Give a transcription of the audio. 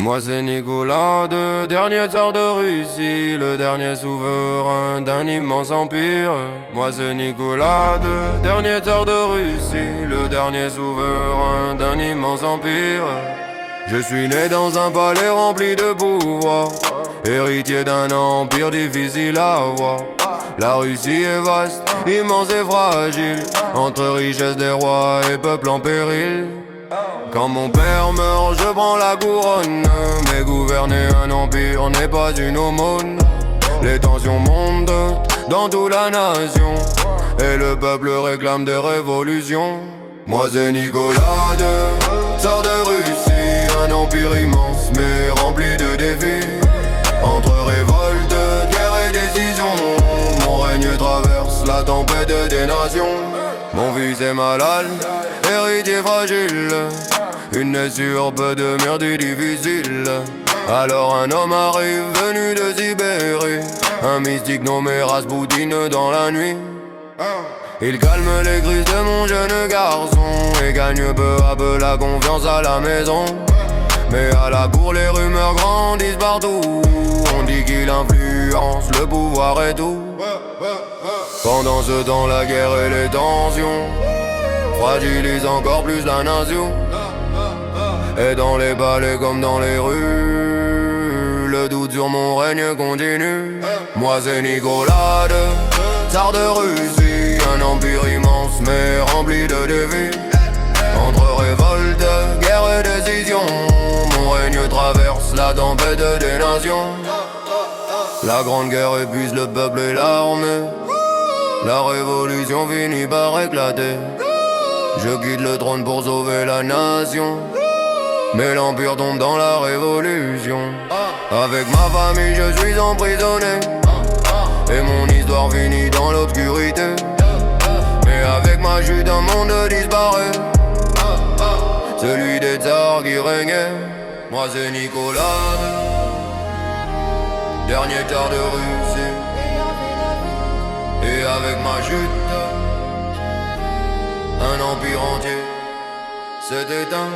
Moi c'est Nicolas II, dernier tsar de Russie, le dernier souverain d'un immense empire. Moi c'est Nicolas II, dernier tsar de Russie, le dernier souverain d'un immense empire. Je suis né dans un palais rempli de pouvoir, héritier d'un empire difficile à avoir. La Russie est vaste, immense et fragile, entre richesse des rois et peuple en péril. Quand mon père meurt, je prends la couronne, mais gouverner un empire n'est pas une aumône. Les tensions montent dans toute la nation, et le peuple réclame des révolutions. Moi c'est Nicolas II, tsar de Russie, un empire immense mais rempli de défis. Entre révolte, guerre et décision, mon règne traverse la tempête des nations. Mon fils est malade, héritier fragile, une naissure peu de merde est difficile. Alors un homme arrive venu de Sibérie, un mystique nommé Rasputin dans la nuit. Il calme les crises de mon jeune garçon et gagne peu à peu la confiance à la maison. Mais à la cour les rumeurs grandissent partout, on dit qu'il influence le pouvoir et tout. Pendant ce temps la guerre et les tensions fragilisent encore plus la nation. Et dans les palais comme dans les rues, le doute sur mon règne continue. Moi c'est Nicolas II, tsar de Russie, un empire immense mais rempli de défis. Entre révolte, guerre et décision, mon règne traverse la tempête des nations. La grande guerre épuise le peuple et l'armée, la révolution finit par éclater. Je quitte le trône pour sauver la nation, mais l'empire tombe dans la révolution. Avec ma famille je suis emprisonné, et mon histoire finit dans l'obscurité. Mais avec ma chute un monde disparaît, celui des tsars qui régnait. Moi c'est Nicolas, dernier tsar de Russie. Et avec ma chute, un empire entier s'est éteint.